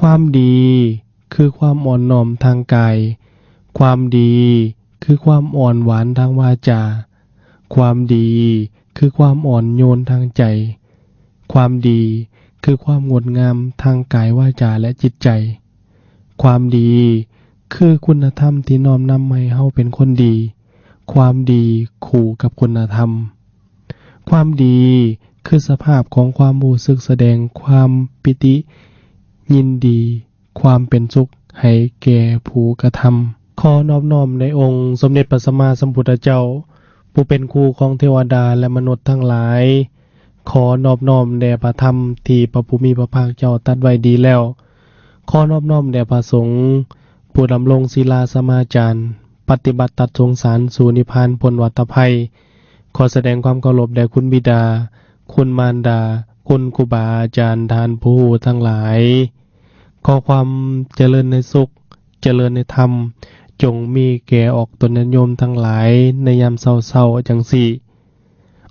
ความดีคือความอ่อนน้อมทางกายความดีคือความอ่อนหวานทางวาจาความดีคือความอ่อนโยนทางใจความดีคือความงดงามทางกายวาจาและจิตใจความดีคือคุณธรรมที่น้อมนำให้เฮาเป็นคนดีความดีคู่กับคุณธรรมความดีคือสภาพของความรู้สึกแสดงความปิติยินดีความเป็นสุขให้แก่ผู้กระทำขอนอบน้อมในองค์สมเด็จพระสัมมาสัมพุทธเจ้าผู้เป็นครูของเทวดาและมนุษย์ทั้งหลายขอนอบน้อมแด่พระธรรมที่พระผู้มีพระภาคเจ้าตรัสไว้ดีแล้วขอนอบน้อมแด่พระสงฆ์ผู้ดำรงศีลาสมาจารปฏิบัติตัดสงสารสู่นิพพานพ้นวัฏภัยขอแสดงความเคารพแด่คุณบิดาคุณมารดาคุณครูบาอาจารย์ทานผู้ทั้งหลายขอความเจริญในสุขเจริญในธรรมจงมีแก่ออกตนโยมทั้งหลายในยามเศร้าๆจังสี่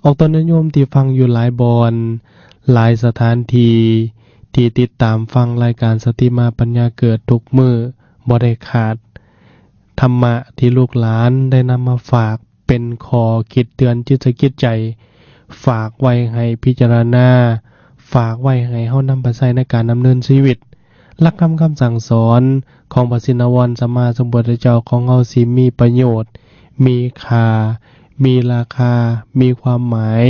ออกตนโยมที่ฟังอยู่หลายบอนหลายสถานที่ที่ติดตามฟังรายการสติมาปัญญาเกิดทุกมื้อบ่ได้ขาดธรรมะที่ลูกหลานได้นำมาฝากเป็นขอคิดเตือนจิตกิจใจฝากไว้ให้พิจารณาฝากไว้ให้เฮานำไปใช้ในการดำเนินชีวิตหลักธรรมคำสั่งสอนของพระสินวรสัมมาสัมพุทธเจ้าของเฮาสิมีประโยชน์มีค่ามีราคามีความหมาย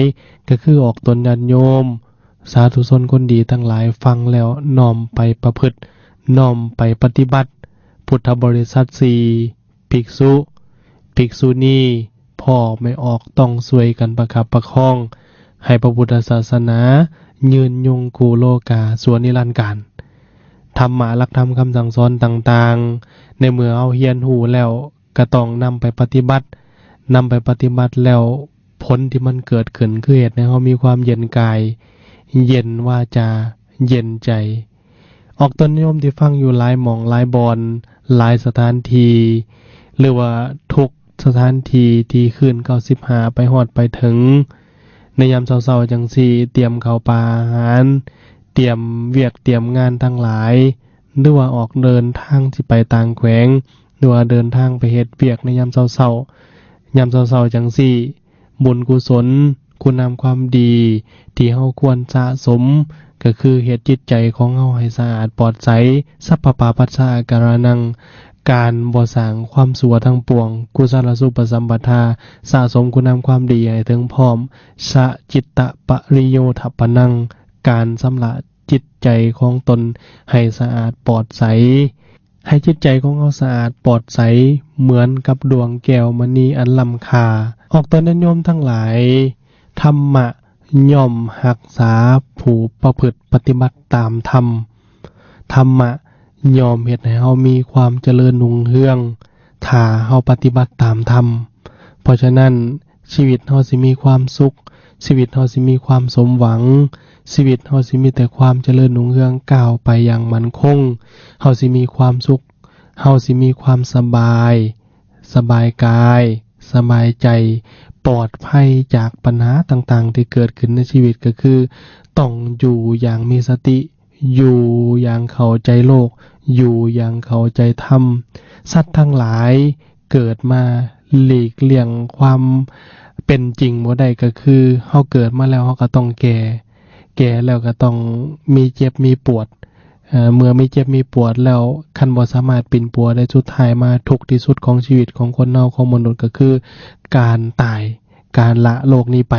ก็คือออกตนญาติโยมสาธุชนคนดีทั้งหลายฟังแล้วน้อมไปประพฤติน้อมไปปฏิบัติพุทธบริษัท4ภิกษุภิกษุณีพ่อไม่ออกต้องช่วยกันประคับประคองให้พระพุทธศาสนายืนยงกูโลกาสวนนิรันดร์กาลธรรมะหลักธรรมคำสั่งสอนต่างๆในเมื่อเอาเฮียนหูแล้วก็ต้องนำไปปฏิบัติแล้วผลที่มันเกิดขึ้นคือเหตุให้เฮามีความเย็นกายเย็นวาจาเย็นใจออกตนนิยมที่ฟังอยู่หลายหม่องหลายบอนหลายสถานที่หรือว่าทุกสถานที่ที่คืน95ไปฮอดไปถึงในยามเช้าๆจังซี่เตรียมข้าวปลาอาหารเตรียมเวียกเตรียมงานทั้งหลายหรือว่าออกเดินทางสิไปต่างแขวงหรือว่าเดินทางไปเฮ็ดเวียกในยามเช้าๆจังซี่บุญกุศลคุณงามความดีที่เฮาควรสะสมก็คือเฮ็ดจิตใจของเฮาให้สะอาดปลอดใสสัพพปาปัสสะอาการนังการบ่สร้างความชั่วทั้งปวงกุศลสุปสัมปทาสะสมคุณงามความดีให้ถึงพร้อมสะจิตตปริโยทัปปนังการสำระจิตใจของตนให้สะอาดปลอดใสให้จิตใจของเราสะอาดปลอดใสเหมือนกับดวงแก้วมณีอันล้ำค่าออกตนโยมทั้งหลายธรรมะย่อมรักษาผู้ประพฤติปฏิบัติตามธรรมธรรมะย่อมเฮ็ดให้เฮามีความเจริญรุ่งเรืองถ้าเฮาปฏิบัติตามธรรมเพราะฉะนั้นชีวิตเฮาสิมีความสุขชีวิตเฮาสิมีความสมหวังชีวิตเฮาสิมีแต่ความเจริญรุ่งเรืองก้าวไปอย่างมั่นคงเฮาสิมีความสุขเฮาสิมีความสบายกายสบายใจปลอดภัยจากปัญหาต่างๆที่เกิดขึ้นในชีวิตก็คือต้องอยู่อย่างมีสติอยู่อย่างเข้าใจโลกอยู่อย่างเข้าใจธรรมสัตว์ทั้งหลายเกิดมาหลีกเลี่ยงความเป็นจริงบ่ได้ก็คือเฮาเกิดมาแล้วเฮาก็ต้องแก่แล้วก็ต้องมีเจ็บมีปวดเมื่อมีเจ็บมีปวดแล้วคันบ่สามารถปิ่นปัวได้สุดท้ายมาทุกข์ที่สุดของชีวิตของคนเฮาของมนุษย์ก็คือการตายการละโลกนี้ไป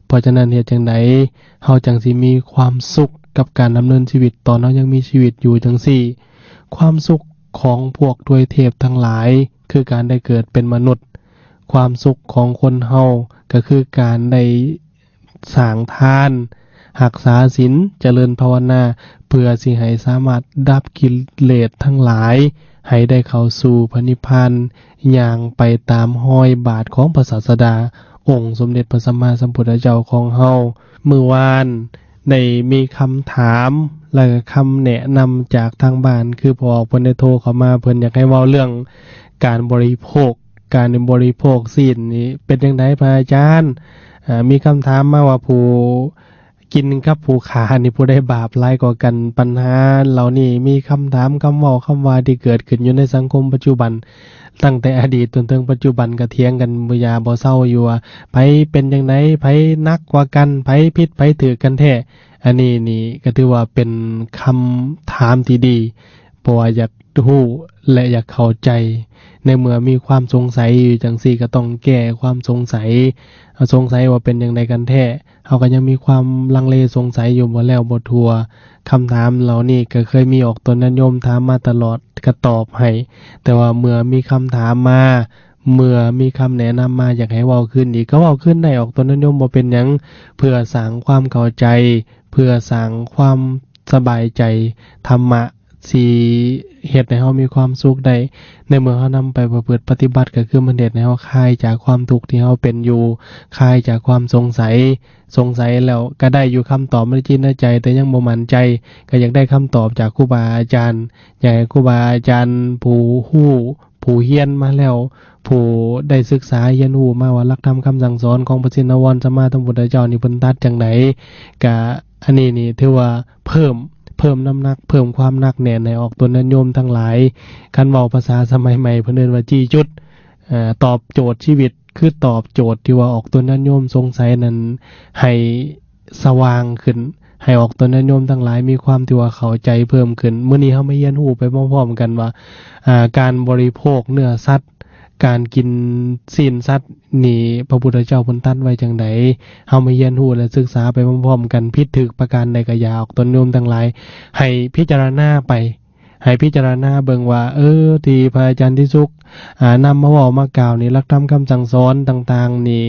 เพราะฉะนั้นเฮ็ดจังได๋เฮาจังสิมีความสุขกับการดำเนินชีวิตตอนเฮายังมีชีวิตอยู่จังซี่ความสุขของพวกทวยเทพทั้งหลายคือการได้เกิดเป็นมนุษย์ความสุขของคนเฮาก็คือการได้สร้างทานรักษาศีลเจริญภาวนาเพื่อสิให้สามารถดับกิเลสทั้งหลายให้ได้เข้าสู่พระนิพพานอย่างไปตามห้อยบาทของพระศาสดาองค์สมเด็จพระสัมมาสัมพุทธเจ้าของเฮาเมื่อวานได้มีคำถามและคำแนะนำจากทางบ้านคือพอเพิ่นได้โทรเข้ามาเพิ่นอยากให้เว้าเรื่องการบริโภคศีลนี่เป็นจังได๋พระอาจารย์มีคำถามมาว่าผู้ กินกับผู้ขานี่ผู้ใดบาปหลายกว่ากันปัญหาเหล่านี้มีคำถามคำเว้าคำว่าที่เกิดขึ้นอยู่ในสังคมปัจจุบันตั้งแต่อดีตจนถึงปัจจุบันก็เถียงกันบ่ยาบ่เซาอยู่ว่าไผเป็นจังไดไผหนักกว่ากันไผผิดไผถูกกันแท้อันนี้นี่ก็ถือว่าเป็นคำถามที่ดีเพราะว่าอยากรู้และอยากเข้าใจในเมื่อมีความสงสัยอยู่จังซี่ก็ต้องแก้ความสงสัยสงสัยว่าเป็นจังไดกันแท้เฮาก็ยังมีความลังเลสงสัยอยู่บ่แล้วบ่ทั่วคำถามเหล่านี้ก็เคยมีออกตนนิยมถามมาตลอดก็ตอบให้แต่ว่าเมื่อมีคำถามมาเมื่อมีคำแนะนำมาอยากให้เว้าขึ้นอีกก็เว้าขึ้นได้ออกตนนิยมบ่เป็นหยังเพื่อสร้างความเข้าใจเพื่อสร้างความสบายใจธรรมะสิเฮ็ดให้เฮามีความสุขได้ในเมื่อเฮานำไปประพฤติปฏิบัติก็คือมันเฮ็ดให้เฮาคลายจากความทุกข์ที่เฮาเป็นอยู่คลายจากความสงสัยแล้วก็ได้อยู่คำตอบในจิตในใจแต่ยังบ่มั่นใจก็อยากได้คำตอบจากครูบาอาจารย์อยากให้ครูบาอาจารย์ผู้ฮู้ผู้เรียนมาแล้วผู้ได้ศึกษาเรียนรู้มาว่าหลักธรรมคำสั่งสอนของพระชินวรสัมมาสัมพุทธเจ้านี่เพิ่นตรัสจังไดก็อันนี้นี่ถือว่าเพิ่มน้ำหนักเพิ่มความหนักแน่นให้ออกตนนิยมทั้งหลายคันเว้าภาษาสมัยใหม่เพิ่นเอิ้นว่าจี้จุดตอบโจทย์ชีวิตคือตอบโจทย์ที่ว่าออกตนนิยมสงสัยนั้นให้สว่างขึ้นให้ออกตนนิยมทั้งหลายมีความที่ว่าเข้าใจเพิ่มขึ้นมื้อนี้เฮามาเรียนรู้ไปพร้อมๆกันว่าการบริโภคเนื้อสัตว์การกินศีลสัตว์นี่พระพุทธเจ้าเพิ่นตรัสไว้จังไดเฮามาเรียนรู้และศึกษาไปพร้อมๆกันผิดถูกประการใดก็อย่าออกตนนิยมทั้งหลายให้พิจารณาไปให้พิจารณาเบิ่งว่าที่พระอาจารย์ที่สุขนำมาเว้ามากล่าวนี่หลักธรรมคำสั่งสอนต่างๆนี่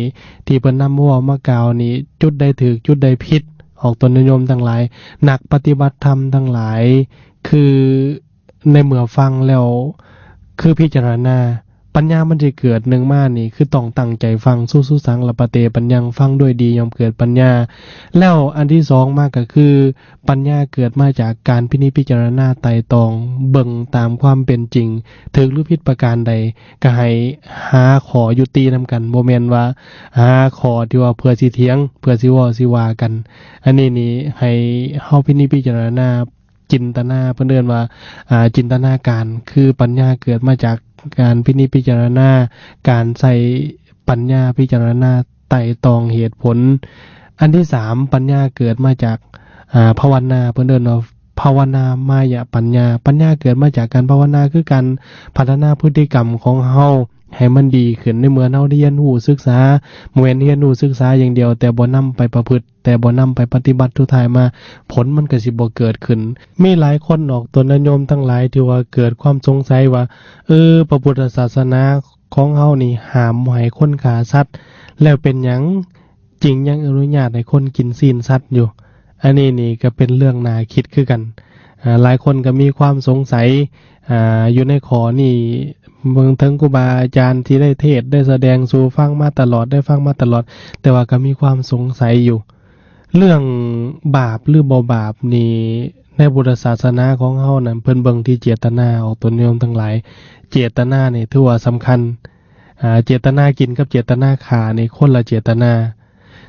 ที่เพิ่นนำมาเว้ามากล่าวนี่จุดใดถูกจุดใดผิดออกตนนิยมทั้งหลายนักปฏิบัติธรรมทั้งหลายคือในเมื่อฟังแล้วคือพิจารณาปัญญามันจะเกิดหนึ่งมานี่คือต้องตั้งใจฟังสู้ๆสังละปะเตปัญญังฟังด้วยดียอมเกิดปัญญาแล้วอันที่สองมาก็คือปัญญาเกิดมาจากการพินิจพิจารณาไตร่ตรองเบิ่งตามความเป็นจริงถึกหรือผิดประการใดก็ให้หาขอยุตินำกันบ่แม่นว่าหาขอที่ว่าเพื่อสิเถียงเพื่อสิเว้าสิว่ากันอันนี้นี่ให้เฮาพินิจพิจารณาจินตนาเพิ่นเรียกว่าจินตนาการคือปัญญาเกิดมาจากการพินิจพิจารณาการใส่ปัญญาพิจารณาไต่ตองเหตุผลอันที่สามปัญญาเกิดมาจากภาวนาเพิ่นเอิ้นว่าภาวนามายะปัญญาเกิดมาจากการภาวนาคือการพัฒนาพฤติกรรมของเฮาให้มันดีขึ้นในเมื่อเฮาได้เรียนรู้ศึกษาบ่แม่นเรียนรู้ศึกษาอย่างเดียวแต่บ่นำไปประพฤติแต่บ่นำไปปฏิบัติสุดท้ายมาผลมันก็สิบ่เกิดขึ้นมีหลายคนออกตนนิยมทั้งหลายที่ว่าเกิดความสงสัยว่าพระพุทธศาสนาของเฮานี่ห้ามบ่ให้คนฆ่าสัตว์แล้วเป็นหยังจริงยังอนุญาตให้คนกินศีลสัตว์อยู่อันนี้นี่ก็เป็นเรื่องน่าคิดคือกันหลายคนก็มีความสงสัยอยู่ในข้อนี้เบิ่งถึงครูบาอาจารย์ที่ได้เทศน์ได้แสดงสู่ฟังมาตลอดได้ฟังมาตลอดแต่ว่าก็มีความสงสัยอยู่เรื่องบาปหรือบ่บาปนี่ในพุทธศาสนาของเฮานั้นเพิ่นเบิ่งที่เจตนาออกตนนิยมทั้งหลายเจตนานี่ถือว่าสำคัญเจตนากินกับเจตนาฆ่านี่คนละเจตนา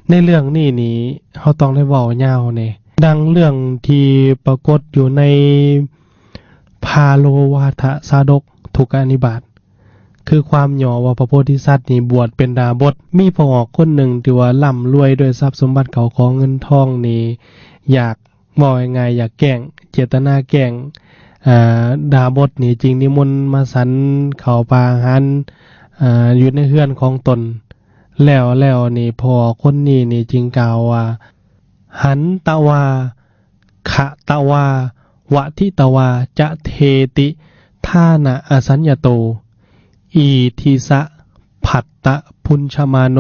ในเรื่องนี้นี่เฮาต้องได้เว้ายาวแน่ดังเรื่องที่ปรากฏอยู่ในพาโลวาทสาดกทุกอนิบาตคือความย่อว่าพระโพธิสัตว์นี่บวชเป็นดาบสมีพ่อออกคนหนึ่งที่ว่าร่ำรวยด้วยทรัพย์สมบัติเขาของเงินทองนี่อยากบอกยังไงอยากแกล้งเจตนาแกล้งดาบสนี่จริงนิมนต์มาสันเข้าป่าหันอยู่ในเฮือนของตนแล้วนี่พ่อคนนี้นี่จริงกล่าวว่าหันตวาขะตวาวะทิตวาจะเทติทานะอสัญญโตอีทิสะผัตตะพุญชมาโน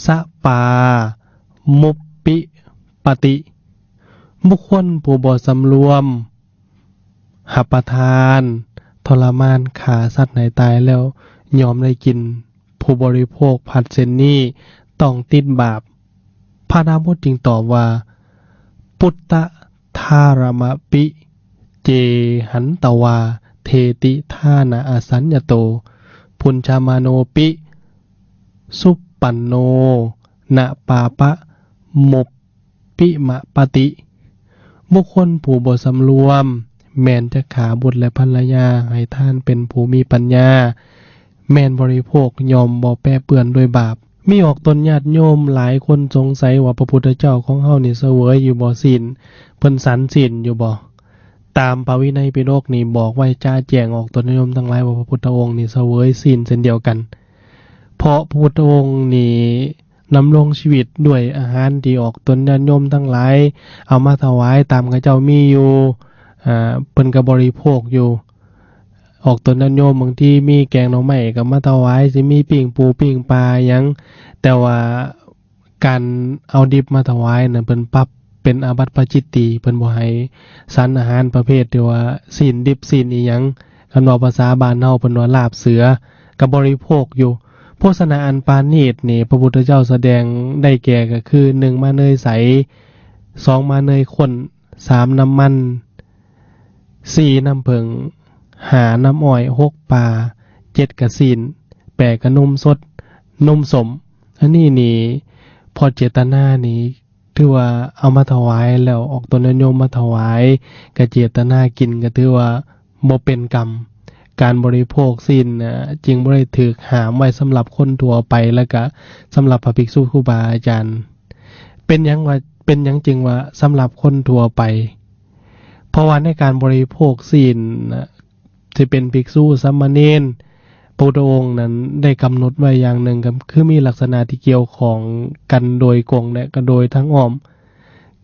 สะปามุปปิปติบุคคลผู้บ่สำรวมหับประทานทรมานฆ่าสัตว์ไหนตายแล้วยอมได้กินผู้บริโภคผัดเส้นนี้ต้องติดบาปพระดาบสจึงตอบว่าปุตตะทารมปิเจหันตวาเทติทานะอสัญญโตพุญชามาโนปิสุปปันโนนะปาปะมุป ปิมะปฏิบุคคลผู้บ่สำรวมแม่นจะขาบุตรและภรรยาให้ท่านเป็นผู้มีปัญญาแม่นบริโภคยอมบ่แปรเปื้อนด้วยบาปมีออกตนญาติโยมหลายคนสงสัยว่าพระพุทธเจ้าของเฮานี่เสวยอยู่บ่ศีลเพิ่นสันศีลอยู่บ่ตามพระวินัยปิฎกนี่บอกไว้จ้าแจ้งออกตนโยมทั้งหลายว่าพระพุทธองค์นี่เสวยศีลเช่นเดียวกันเพราะพระพุทธองค์นี่นำรงชีวิตด้วยอาหารที่ออกตนญาติโยมทั้งหลายเอามาถวายตามเขาเจ้ามีอยู่เพิ่นก็บริโภคอยู่ออกตนญาติโยมบางทีมีแกงหน่อไม้ก็มาถวายสิมีปิ้งปูปิ้งปลาหยังแต่ว่าการเอาดิบมาถวายน่ะเพิ่นปรับเป็นอาบัติปาจิตติเพิ่นบ่ให้สารอาหารประเภทที่ว่าศีลดิบศีลอีหยังคันว่าภาษาบ้านเฮาเพิ่นว่าลาบเสือก็บริโภคอยู่โภชนาอันปานีตนี่พระพุทธเจ้าแสดงได้แก่ก็คือ1มาเนยใส2มาเนยข้น3น้ำมัน4น้ำผึ้ง5น้ำอ้อย6ปลา7กะศีล8กะนมสดนมสมอันนี้นี่พอเจตนานี่ถือว่าเอามาถวายแล้วออกตนโยมมาถวายก็เจตนากินก็ถือว่าบ่เป็นกรรมการบริโภคศีลจึงบ่ได้ถูกห้ามไว้สำหรับคนทั่วไปแล้วก็สำหรับพระภิกษุครูบาอาจารย์เป็นหยังจึงว่าสำหรับคนทั่วไปเพราะว่าในการบริโภคศีลจะเป็นภิกษุสามเณรพระพุทธองค์นั้นได้กำหนดไว้อย่างหนึ่งคือมีลักษณะที่เกี่ยวของกันโดยกงและก็โดยทั้งอ้อม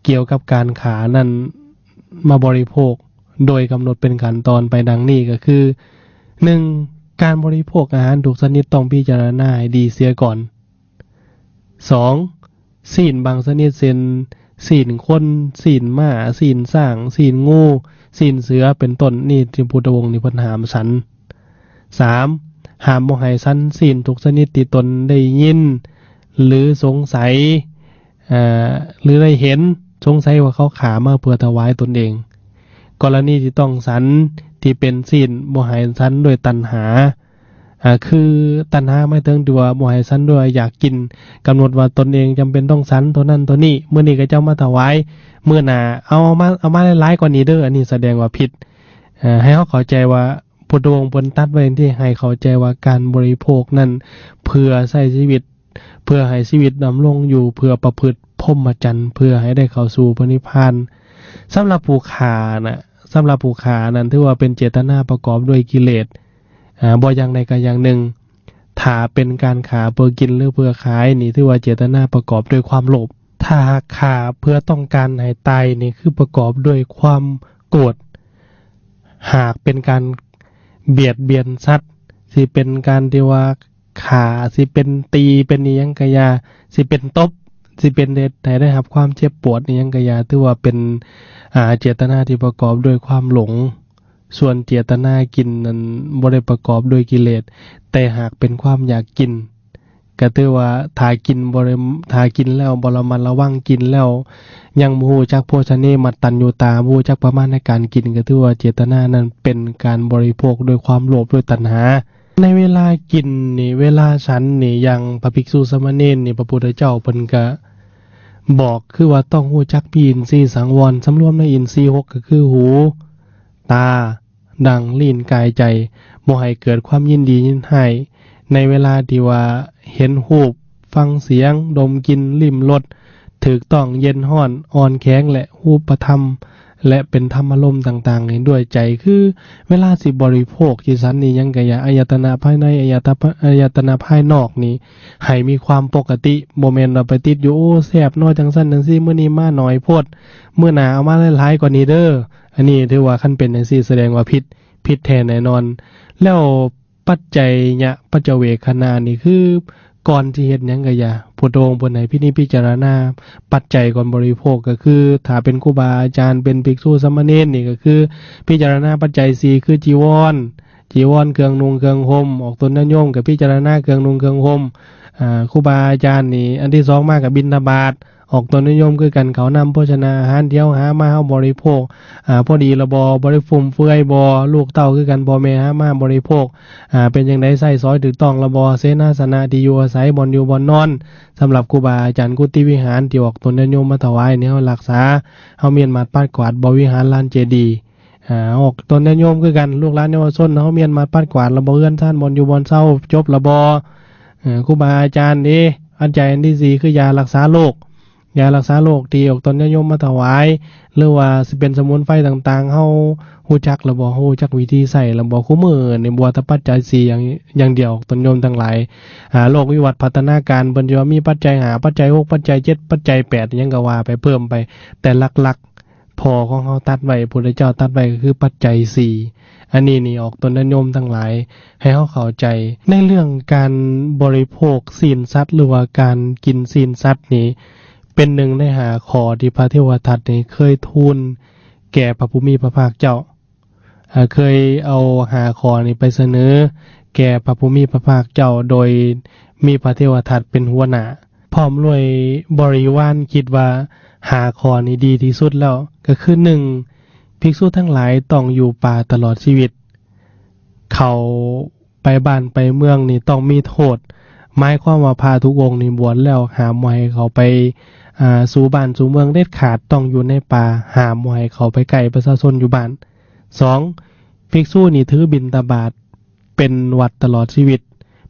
เกี่ยวกับการขานั้นมาบริโภคโดยกำหนดเป็นขั้นตอนไปดังนี้ก็คือ 1. การบริโภคอาหารทุกชนิดต้องพิจารณาให้ดีเสียก่อน 2. ศีลบางชนิดเช่นศีลคนศีลม้าศีลสร้างศีลงูศีลเสือเป็นต้นนี่ที่พุทธวงศ์นี่เพิ่นห้ามฉัน 3. ห้ามบ่ให้ฉันศีลทุกชนิดที่ตนได้ยินหรือสงสัยหรือได้เห็นสงสัยว่าเขาขามาเพื่อถวายตนเองกรณีที่ต้องฉันที่เป็นศีลบ่ให้ฉันด้วยตัณหาคือตัณหาไม่ถึงที่ว่าบ่ให้ฉันด้วยอยากกินกำหนดว่าตนเองจำเป็นต้องฉันตัวนั้นตัวนี้มื้อนี้ก็เจ้ามาถวายมื้อหน้าเอามาหลายๆกว่านี้เด้ออันนี้แสดงว่าผิดให้เขาเข้าใจว่าพุทธวงศ์เพิ่นตัดไว้ที่ให้เข้าใจว่าการบริโภคนั้นเพื่อใช้ชีวิตเพื่อให้ชีวิตดำรงอยู่เพื่อประพฤติพรหมจรรย์เพื่อให้ได้เข้าสู่พระนิพพานสำหรับผู้ขานั้นถือว่าเป็นเจตนาประกอบด้วยกิเลสบ่อย่างใดก็อย่างหนึ่งถ้าเป็นการขาเพื่อกินหรือเพื่อขายนี่ถือว่าเจตนาประกอบด้วยความโลภถ้าขาเพื่อต้องการให้ตายนี่คือประกอบด้วยความโกรธหากเป็นการเบียดเบียนสัตว์สิเป็นการที่ว่าขาสิเป็นตีเป็นอีหยังกะยาสิเป็นตบสิเป็นเฮ็ดให้ได้รับความเจ็บปวดอีหยังกะยาถือว่าเป็นเจตนาที่ประกอบด้วยความหลงส่วนเจตนากินนั้นบ่ได้ประกอบด้วยกิเลสแต่หากเป็นความอยากกินก็ถือว่าถ้ากินแล้วบ่ระมัดระวังกินแล้วยังบ่ฮู้จักโภชเนมัตตัญญูตาบ่ฮู้จักประมาณในการกินก็ถือว่าเจตนานั้นเป็นการบริโภคด้วยความโลภด้วยตัณหาในเวลากินนี่เวลาฉันนี่อย่างพระภิกษุสามเณรนี่พระพุทธเจ้าเพิ่นก็บอกคือว่าต้องฮู้จักมีอินทรีย์สังวรสำรวมในอินทรีย์6ก็คือหูตาดังลิ้นกายใจบ่ให้เกิดความยินดียินร้ายในเวลาที่ว่าเห็นรูปฟังเสียงดมกลิ่นลิ้มรสถูกต้องเย็นร้อนอ่อนแข็งและรูปธรรมและเป็นธรรมอารมณ์ต่างๆนี้ด้วยใจคือเวลาสิบริโภคที่สันนี่ยังกะอย่าอายตนะภายในอายตนะภายนอกนี้ให้มีความปกติบ่แม่นว่าไปติดอยู่โอ้แซ่บน้อยจังซั่นจังซี่มื้อนี้มาน้อยโพดมื้อหน้าเอามาหลายๆกว่านี้เด้ออันนี้ถือว่าคันเป็นจังซี่แสดงว่าผิดแท้แน่นอนแล้วปัจจัยญะปัจเจเวคขณานี่คือก่อนที่เฮ็ดหยังก็อย่าพุทโธเพิ่นให้พิจารณาปัจจัยก่อนบริโภคก็คือถ้าเป็นครูบาอาจารย์เป็นภิกษุสามเณรนี่ก็คือพิจารณาปัจจัย4คือจีวรเครื่องนุ่งเครื่องห่มออกตนโยมก็พิจารณาเครื่องนุ่งเครื่องห่ม ครูบาอาจารย์นี่อันที่สองมากับบิณฑบาตออกตนนิยมคือกันเขานำโภชนาอาหารเที่ยวหามาเฮาบริโภคพอดีละบริฟุ่มเฟือยลูกเต้าคือกันพ่อแม่หามาบริโภคเป็นจังได๋ใช้ซอยถูกต้องละเสนาสนะที่อยู่อาศัยบ่อนอยู่บ่อนนอนสำหรับครูบาอาจารย์กุฏิวิหารที่ออกตนนิยมมาถวายเนี่ยเฮารักษาเฮาเมียนมาดปัดกวาดบ่วิหารลานเจดีย์ออกตนนิยมคือกันลูกหลานเยาวชนเฮาเมียนมาดปัดกวาดละบ่เฮือนซ่านบ่อนอยู่บ่อนเซาจบละครูบาอาจารย์นี่อันใจอันที่สี่คือยารักษาโรคยารักษาโรคที่ออกตนนิยมมาถวายหรือว่าสิเป็นสมุนไพรต่างๆเฮาฮู้จักระบ่ฮู้จักวิธีใช้ระบ่คู่มือในบัวตะปัจจัย4อย่างเดียวตนนิยมทั้งหลายโรควิวัฒน์พัฒนาการเพิ่นสิว่ามีปัจจัย5ปัจจัย6ปัจจัย7ปัจจัย8หยังก็ว่าไปเพิ่มไปแต่หลักๆพอของเฮาตัดไว้พุทธเจ้าตัดไว้ก็คือปัจจัย4อันนี้นี่ออกตนนิยมทั้งหลายให้เฮาเข้าใจในเรื่องการบริโภคศีลสัตว์หรือว่าการกินศีลสัตว์นี่เป็นหนึ่งใน5ข้อที่พระเทวทัตนี่เคยทูลแก่พระผู้มีพระภาคเจ้าเคยเอา5ข้อนี้ไปเสนอแก่พระผู้มีพระภาคเจ้าโดยมีพระเทวทัตเป็นหัวหน้าพร้อมด้วยบริวารคิดว่า5ข้อนี้ดีที่สุดแล้วก็คือ1ภิกษุทั้งหลายต้องอยู่ป่าตลอดชีวิตเขาไปบ้านไปเมืองนี่ต้องมีโทษหมายความว่าพระทุกองค์นี่บวชแล้วห้ามบ่ให้เขาไปสู่บ้านสู่เมืองเด็ดขาดต้องอยู่ในป่าห้ามบ่ให้เขาไปใกล้ประชาชนอยู่บ้าน2ภิกษุนี่ถือบิณฑบาตเป็นวัดตลอดชีวิต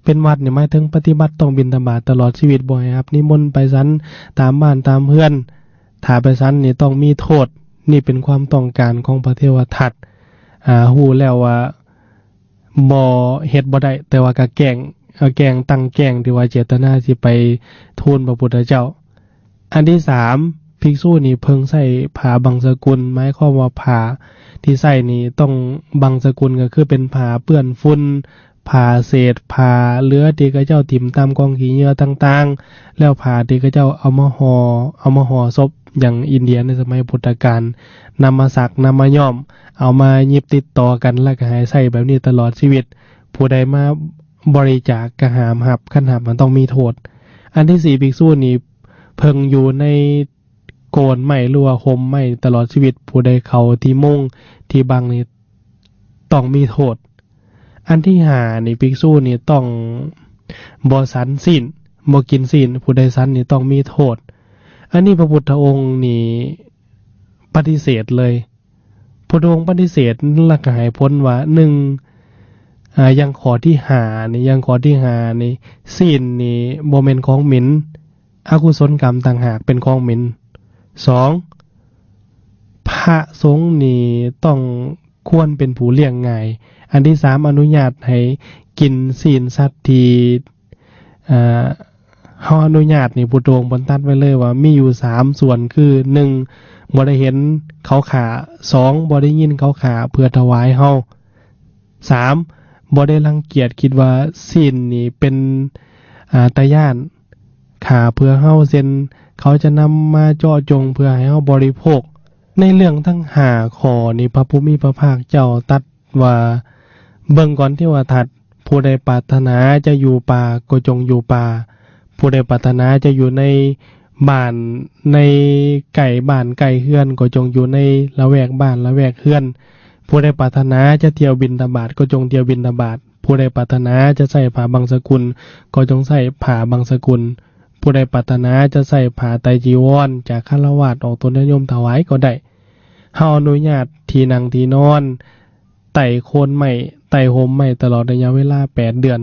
เป็นวัดนี่หมายถึงปฏิบัติต้องบิณฑบาตตลอดชีวิตบ่ให้ครับนิมนต์ไปสันตามบ้านตามเฮือนถ้าไปสันนี่ต้องมีโทษนี่เป็นความต้องการของพระเทวทัตฮู้แล้วว่าบ่เฮ็ดบ่ได้แต่ว่าก็แกล้งตั้งแกล้งที่ว่าเจตนาสิไปทูลพระพุทธเจ้าอันที่3ภิกษุนี่เพิ่งใส่ผ้าบังสกุลหมายความว่าผ้าที่ใส่นี่ต้องบังสกุลก็คือเป็นผ้าเปื้อนฝุ่นผ้าเศษผ้าเหลือที่เขาเจ้าถิ่มตามกองขี้เหงื่อต่างๆแล้วผ้าที่เขาเจ้าเอามาห่อศพอย่างอินเดียในสมัยพุทธกาลนำมาสักนำมาย้อมเอามายิบติดต่อกันแล้วก็ให้ใส่แบบนี้ตลอดชีวิตผู้ใดมาบริจาคก็ห้ามหับคันหับมันต้องมีโทษอันที่4ภิกษุนี่เพิ่งอยู่ในโกนไม้หรือว่าห่มไม้ตลอดชีวิตผู้ใดเข้าที่มุงที่บังนี่ต้องมีโทษอันที่5นี่ภิกษุนี่ต้องบ่สันศีลบ่กินศีลผู้ใดสันนี่ต้องมีโทษอันนี้พระพุทธองค์นี่ปฏิเสธเลยพระองค์ปฏิเสธและก็ให้พ้นว่า1ยังข้อที่5นี่ยังข้อที่5นี่ศีลนี่บ่แม่นของหมิ่นอกุศลกรรมต่างหากเป็นของหมิ่น2พระสงฆ์นี่ต้องควรเป็นผู้เลี้ยงง่ายอันที่3อนุญาตให้กินศีลสัตว์ที่เฮาอนุญาตนี่พุทธองค์บันทัดไว้เลยว่ามีอยู่3ส่วนคือ1บ่ได้เห็นเขาฆ่า2บ่ได้ยินเขาฆ่าเพื่อถวายเฮา3บ่ได้รังเกียจคิดว่าศีลนี่เป็นตาย้านฆ่าเพื่อเฮาเช่นเขาจะนำมาเจาะจงเพื่อให้เฮาบริโภคในเรื่องทั้ง5ข้อนี้พระผู้มีพระภาคเจ้าตรัสว่าเบิ่งก่อนเทวทัตผู้ใดปรารถนาจะอยู่ป่าก็จงอยู่ป่าผู้ใดปรารถนาจะอยู่ในบ้านในไก่บ้านไก่เฮือนก็จงอยู่ในละแวกบ้านละแวกเฮือนผู้ใดปรารถนาจะเที่ยวบิณฑบาตก็จงเที่ยวบิณฑบาตผู้ใดปรารถนาจะใส่ผ้าบางสกุลก็จงใส่ผ้าบางสกุลผู้ใดปรารถนาจะใส่ผ้าไตรจีวรจากฆราวาสออกตนนิยมถวายก็ได้เฮาอนุญาตที่นั่งที่นอนไต่โคนไม้ไต่ห่มไม้ตลอดระยะเวลา8เดือน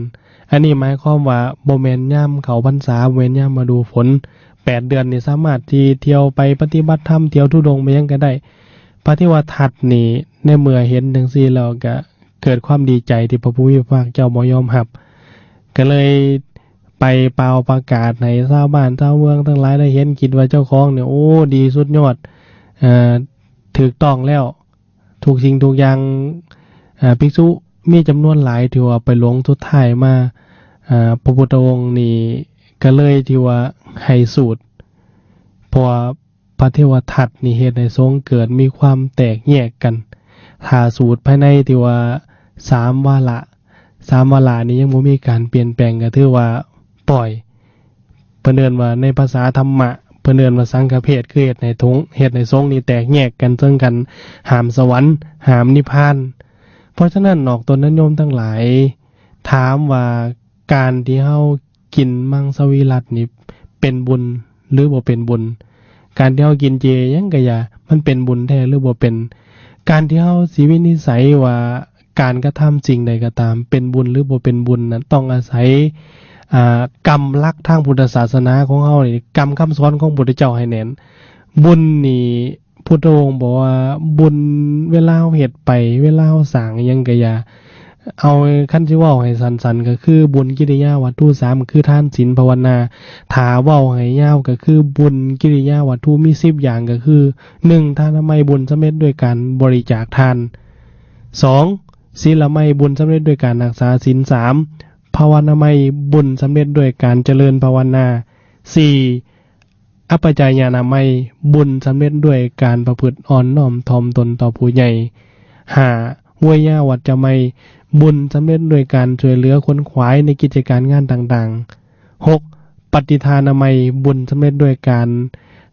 อันนี้หมายความว่าบ่แม่นยามเข้าพรรษาบ่แม่นยามฤดูฝน8เดือนนี่สามารถที่เที่ยวไปปฏิบัติธรรมเที่ยวธุดงค์ไปยังก็ได้พระเทวทัตนี่ในเมื่อเห็นจังซี่แล้วก็เกิดความดีใจที่พระผู้มีพระภาคเจ้าบ่ยอมรับก็เลยไปเป่าประกาศให้ชาวบ้านชาวเมืองทั้งหลายได้เห็นคิดว่าเจ้าของเนี่ยโอ้ดีสุดยอดถูกต้องแล้วทุกสิ่งทุกอย่างภิกษุมีจำนวนหลายที่ว่าไปหลงสุดท้ายมาพระพุทธองค์นี่ก็เลยที่ว่าให้สูตรเพราะพระเทวทัตนี่เฮ็ดให้สงฆ์เกิดมีความแตกแยกกันถ้าสูตรภายในที่ว่า3วาระนี่ยังบ่มีการเปลี่ยนแปลงก็ถือว่าปล่อย เพิ่นเอิ้นว่าในภาษาธรรมะเพิ่นเอิ้นว่าสังฆเพศคือเฮ็ดให้สงฆ์นี่แตกแยกกันซึ่งกันหามสวรรค์หามนิพพานเพราะฉะนั้นออกตนนั้นโยมทั้งหลายถามว่าการที่เฮากินมังสวิรัตินี่เป็นบุญหรือบ่เป็นบุญการที่เฮากินเจยังก็อย่ามันเป็นบุญแท้หรือบ่เป็นการที่เฮาสิวินิจฉัยว่าการกระทำสิ่งใดก็ตามเป็นบุญหรือบ่เป็นบุญนั้นต้องอาศัยกรรมหลักทางพุทธศาสนาของเฮานี่กรรมคำสอนของพุทธเจ้าให้แน่นบุญนี่พุทธองค์บอกว่าบุญเวลาเฮาเฮ็ดไปเวลาเฮาสร้างอิหยังก็อย่าเอาคันสิเว้าให้สั้นๆก็คือบุญกิริยาวัตถุ3คือทานศีลภาวนาถ้าเว้าให้ยาวก็คือบุญกิริยาวัตถุมี10อย่างก็คือ1ทานละไมบุญสำเร็จด้วยการบริจาคทาน2ศีลละไมบุญสำเร็จด้วยการรักษาศีล3ภาวนาไมบุญสำเร็จด้วยการเจริญภาวนา4อัปปจายานาไมบุญสำเร็จด้วยการประพฤติอ่อนน้อมถ่อมตนต่อผู้ใหญ่5วยาวัจจะไมบุญสำเร็จด้วยการช่วยเหลือคนขวายในกิจการงานต่างๆ6ปฏิทานาไมบุญสำเร็จด้วยการ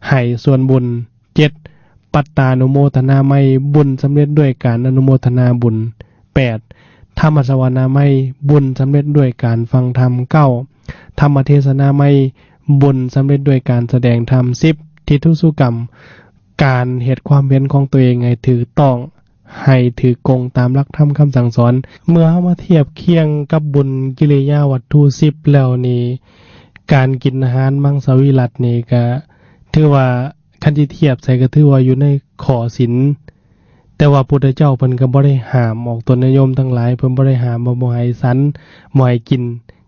ให้ส่วนบุญ7ปัตตานุโมทนาไมบุญสำเร็จด้วยการอนุโมทนาบุญ8ธรรมสวนาไมบุญสำเร็จด้วยการฟังธรรม9ธรรมเทศนาไมบุญสำเร็จด้วยการแสดงธรรม10ทิฏฐุสุกรรมการเหตุความเห็นของตัวเองให้ถือต้องให้ถือกงตามหลักธรรมคำสั่งสอนเมื่อเฮามาเทียบเคียงกับบุญกิริยาวัตถุ10แล้วนี่การกินอาหารมังสวิรัตินี่ก็ถือว่าคันที่เทียบใส่ก็ถือว่าอยู่ในข้อศีลแต่ว่าพุทธเจ้าเพิ่นก็บ่ได้ห้ามออกตนนิยมทั้งหลายเพิ่นบ่ได้ห้ามบ่ให้สันบ่ให้กิน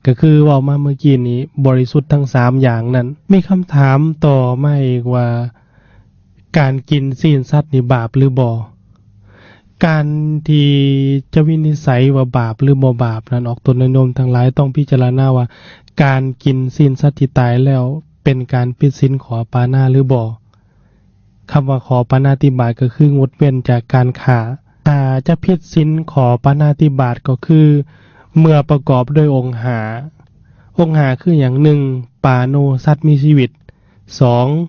ก็คือเว้ามาเมื่อกี้นี้บริสุทธิ์ทั้ง3อย่างนั้นมีคำถามต่อมาอีกว่าการกินศีลสัตว์นี่บาปหรือบ่การที่จะวินิจฉัยว่าบาปหรือบ่บาปนั้นออกตนนิยมทั้งหลายต้องพิจารณาว่าการกินศีลสัตว์ที่ตายแล้วเป็นการผิดศีลขอปาณาหรือบ่คำว่าขอปาณาติบาตก็คืองดเว้นจากการฆ่าถ้าจะผิดศีลขอปาณาติบาตก็คือเมื่อประกอบด้วยองค์5คืออย่าง1ปาโนสัตว์มีชีวิต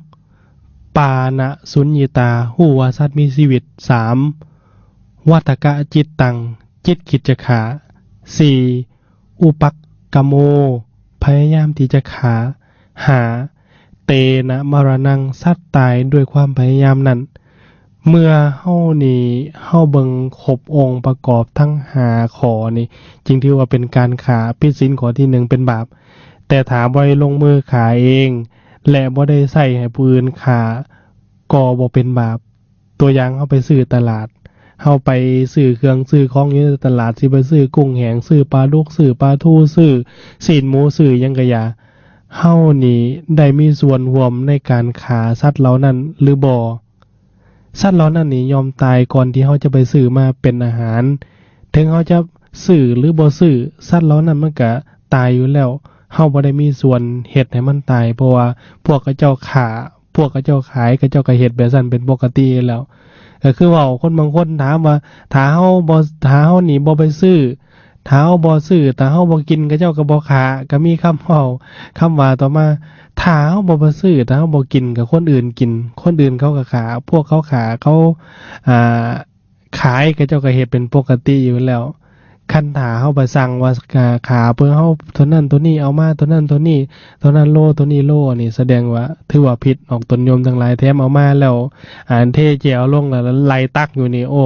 2ปานะสุญญิตาฮู้ว่าสัตว์มีชีวิต3วัตกะจิตตังจิตคิดจะฆ่า4อุปักกโมพยายามที่จะฆ่า5เตนะมรณังสัตว์ตายด้วยความพยายามนั้นเมื่อเฮานี่เฮาเบิ่งครบองค์ประกอบทั้ง5ข้อนี่จึงถือว่าเป็นการฆ่าผิดศีลข้อที่1เป็นบาปแต่ถ้าบ่ได้ลงมือฆ่าเองและบ่ได้ใช้ให้ผู้อื่นฆ่าก็บ่เป็นบาปตัวอย่างเฮาไปซื้อตลาดเฮาไปซื้อเครื่องซื้อของอยู่ในตลาดสิไปซื้อกุ้งแห้งซื้อปลาดุกซื้อปลาทูซื้อศีลหมูซื้อหยังก็อย่าเฮานี่ได้มีส่วนร่วมในการฆ่าสัตว์เหล่านั้นหรือบ่สัตว์เหล่านั้นนี่ยอมตายก่อนที่เฮาจะไปซื้อมาเป็นอาหารถึงเฮาจะซื้อหรือบ่ซื้อสัตว์เหล่านั้นมันก็ตายอยู่แล้วเฮาบ่ได้มีส่วนเฮ็ดให้มันตายเพราะว่าพวกเขาเจ้าฆ่าพวกเขาเจ้าขายเขาเจ้าก็เฮ็ดแบบนั้นเป็นปกติแล้วก็คือว่าคนบางคนถามว่าถ้าเฮานี่บ่ไปซื้อถ้าเฮาบ่ซื้อถ้าเฮาบ่กินเขาเจ้าก็บ่ฆ่าก็มีคำเว้าคำว่าต่อมาถ้าเฮาบ่ไปซื้อถ้าเฮาบ่กินก็คนอื่นกินคนอื่นเขาก็ฆ่าพวกเขาฆ่าเขาอ่าขายเขาเจ้าก็เฮ็ดเป็นปกติอยู่แล้วคันถ้าเฮาไปสั่งว่าฆ่าเพื่อเฮาเท่านั้นตัวนี้เอามาตัวนั้นตัวนี้ตัวนั้นโลตัวนี้โลนี่แสดงว่าถือว่าผิดออกตนโยมทั้งหลายแถมเอามาแล้วเทแจวลงแล้วไล่ตักอยู่นี่โอ้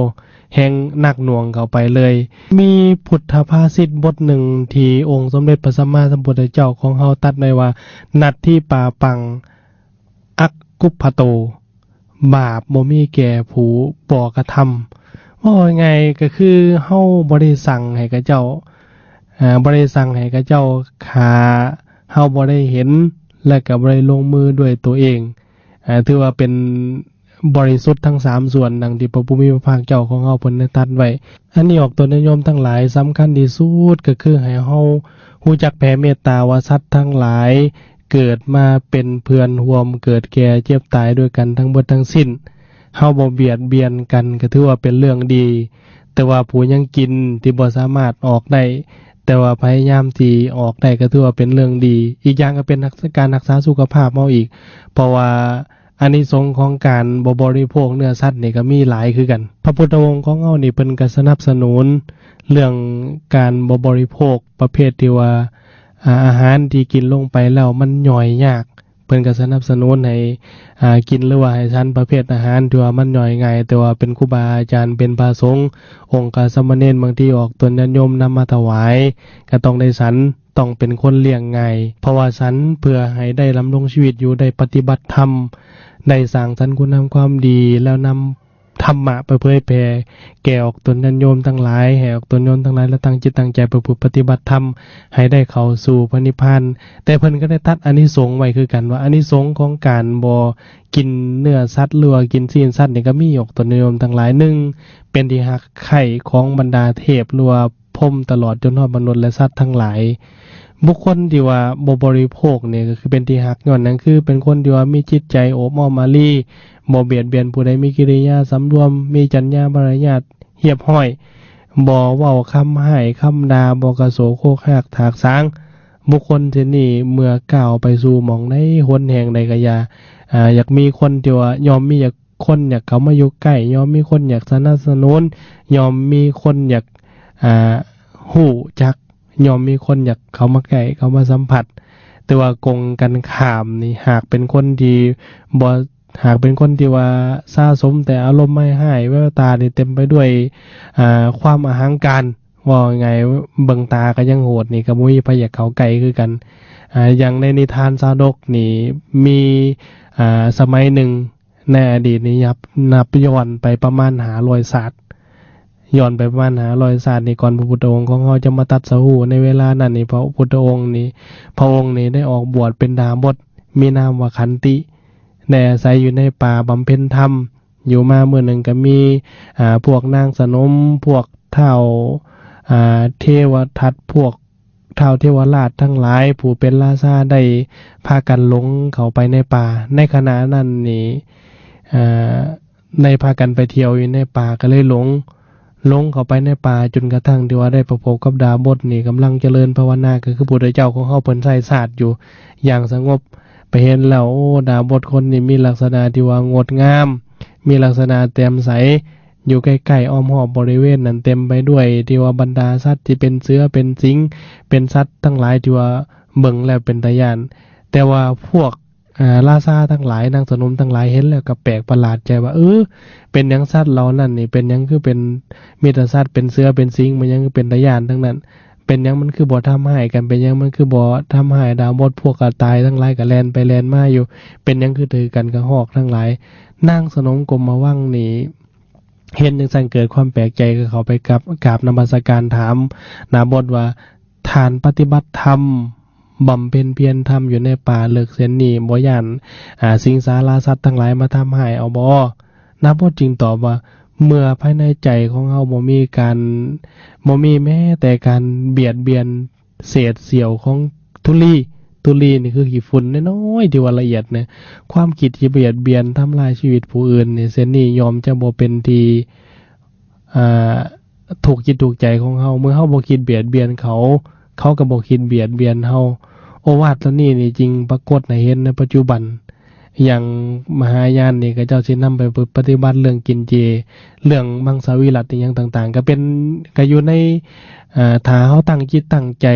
แฮงหนักหน่วงเข้าไปเลยมีพุทธภาษิตบทหนึ่งที่องค์สมเด็จพระสัมมาสัมพุทธเจ้าของเฮาตรัสไว้ว่านัตถิปาปังอักกุปพโตบาปบ่มีแก่ผู้บ่กระทำว่าไงก็คือเฮาบ่ได้สั่งให้กับเจ้าบ่ได้สั่งให้กับเจ้าฆ่าเฮาบ่ได้เห็นและก็บ่ได้ลงมือด้วยตัวเองถือว่าเป็นบริสุทธิ์ทั้ง3ส่วนดังที่พระผู้มีพระภาคเจ้าของเฮาเพิ่นได้ตรัสไว้อันนี้ออกตัวนิยมทั้งหลายสำคัญที่สุดก็คือให้เฮารู้จักแผ่เมตตาว่าสัตว์ทั้งหลายเกิดมาเป็นเพื่อนร่วมเกิดแก่เจ็บตายด้วยกันทั้งหมดทั้งสิ้นเฮาบ่เบียดเบียนกันก็ถือว่าเป็นเรื่องดีแต่ว่าผู้ยังกินที่บ่สามารถออกได้ แต่ว่าพยายามที่ออกได้ก็ถือว่าเป็นเรื่องดีอีกอย่างก็เป็นการรักษาสุขภาพเฮาอีกเพราะว่าอานิสงส์ของการบ่บริโภคเนื้อสัตว์นี่ก็มีหลายคือกันพระพุทธองค์ของเฮานี่เพิ่นก็สนับสนุนเรื่องการบ่บริโภคประเภทที่ว่าอาหารที่กินลงไปแล้วมันย่อยยากเพิ่นก็สนับสนุนให้กินหรือว่าให้ฉันประเภทอาหารที่ว่ามันย่อยง่ายแต่ว่าเป็นครูบาอาจารย์เป็นพระสงฆ์องค์กสามเณรบางทีออกตนญาติโยมนำมาถวายก็ต้องได้ฉันต้องเป็นคนเลี้ยงง่ายเพราะว่าฉันเพื่อให้ได้ดำรงชีวิตอยู่ได้ปฏิบัติธรรมได้สร้างสรรค์คุณงามความดีแล้วนำธรรมะไปเผยแผ่แก่ออกตนญาติโยมทั้งหลายให้ออกตนโยมทั้งหลายและตั้งจิตตั้งใจประพฤติปฏิบัติธรรมให้ได้เข้าสู่พระนิพพานแต่เพิ่นก็ได้ตัดอานิสงส์ไว้คือกันว่าอานิสงส์ของการบ่กินเนื้อสัตว์หรือว่ากินศีลสัตว์นี่ก็มีออกตนโยมทั้งหลายนึงเป็นที่ฮักใคร่ของบรรดาเทพหรือว่าพรหมตลอดจนฮอดมนุษย์และสัตว์ทั้งหลายบุคคลที่ว่าบ่บริโภคเนี่ยก็คือเป็นที่ฮักย้อนนั้นคือเป็นคนที่ว่ามีจิตใจโอบอ้อมอารีบ่เบียดเบียนผู้ใดมีกิริยาสำรวมมีจรรยาบรรยาทเรียบร้อยบ่เว้าคำให้คำด่าบ่กระโสโคกหักถากสางบุคคลเช่นนี้เมื่อก้าวไปสู่หม่องใดหนแห่งใดก็อยากมีคนที่ว่ายอมมีอยากคนอยากเข้ามาอยู่ใกล้ยอมมีคนอยากสนับสนุนยอมมีคนอยากฮู้จักยอมมีคนอยากเข้ามาใกล้เข้ามาสัมผัสแต่ว่ากงกันข้ามนี่หากเป็นคนที่บ่หากเป็นคนที่ว่าสะสมแต่อารมณ์ไม่ให้แววตานี่เต็มไปด้วยความอหังการว่าไงเบิ่งตาก็ยังโหดนี่ก็บ่มีไผอยากเข้าใกล้คือกันอย่างในนิทานสาดกนี่มีสมัยหนึ่งในอดีตนี้นับย้อนไปประมาณ500ศาสตร์ย้อนไปประมาณ500ศาสตร์นี่ก่อนพระพุทธองค์ของเฮาจะมาตรัสรู้ในเวลานั้นนี่พระพุทธองค์นี่ได้ออกบวชเป็นดาบสมีนามว่าขันติได้อาศัยอยู่ในป่าบำเพ็ญธรรมอยู่มาเมื่อหนึ่งก็มีพวกนางสนมพวกเฒ่าเทวทัตพวกเฒ่าเทวราชทั้งหลายผู้เป็นราชาได้พากันหลงเข้าไปในป่าในขณะนั้นนี่ในพากันไปเที่ยวอยู่ในป่าก็เลยหลงเข้าไปในป่าจนกระทั่งที่ว่าได้ประพบกับดาบสนี่กำลังเจริญภาวนาก็คือพระพุทธเจ้าของเฮาเพิ่นใช้ศาสตร์อยู่อย่างสงบไปเห็นแล้วดาบสคนนี้มีลักษณะที่ว่างดงามมีลักษณะแจ่มใสอยู่ใกล้ๆอ้อมรอบบริเวณนั้นเต็มไปด้วยที่ว่าบรรดาสัตว์ที่เป็นเสือเป็นสิงเป็นสัตว์ทั้งหลายที่ว่าเบิ่งแล้วเป็นตาย้านแต่ว่าพวกราชาทั้งหลายนางสนมทั้งหลายเห็นแล้วก็แปลกประหลาดใจว่าเป็นหยังสัตว์เหล่านั้นนี่เป็นหยังคือเป็นมีแต่สัตว์เป็นเสือเป็นสิงมันยังเป็นตาย้านทั้งนั้นเป็นหยังมันคือบ่ทำให้กันเป็นหยังมันคือบ่ทำให้ดาวมดพวกกระต่ายทั้งหลายก็แล่นไปแล่นมาอยู่เป็นหยังคือถือกันกับหอกทั้งหลายนางสนมกรมวังนี่เห็นจังซั่นเกิดความแปลกใจก็เข้าไปกราบนมัสการถามดาบสว่าทานปฏิบัติธรรมบำเพ็ญเพียรทำอยู่ในป่าเลิกเส้นนี้บ่ย่านสิงสาราสัตว์ทั้งหลายมาทำให้เอาบ่ดาบสจึงตอบว่าเมื่อภายในใจของเฮาบ่มีแม้แต่การเบียดเบียนเศษเสี้ยวของธุลีนี่คือขี้ฝุ่นน้อยๆที่ว่าละเอียดเนี่ยความคิดที่เบียดเบียนทำลายชีวิตผู้อื่นนี่เส้นนี้ยอมจะบ่เป็นที่ถูกจิตถูกใจของเฮาเมื่อเฮาบ่คิดเบียดเบียนเขาก็บ่คิดเบียดเบียนเฮาโอวาทตัวนี้นี่จริงปรากฏให้เห็นในปัจจุบันอย่างมหายานนี่ก็เจ้าสินำไปปฏิบัติเรื่องกินเจเรื่องมังสวิรัติอย่างต่างๆก็อยู่ในถ้าเฮาตั้งจิตตั้งใจ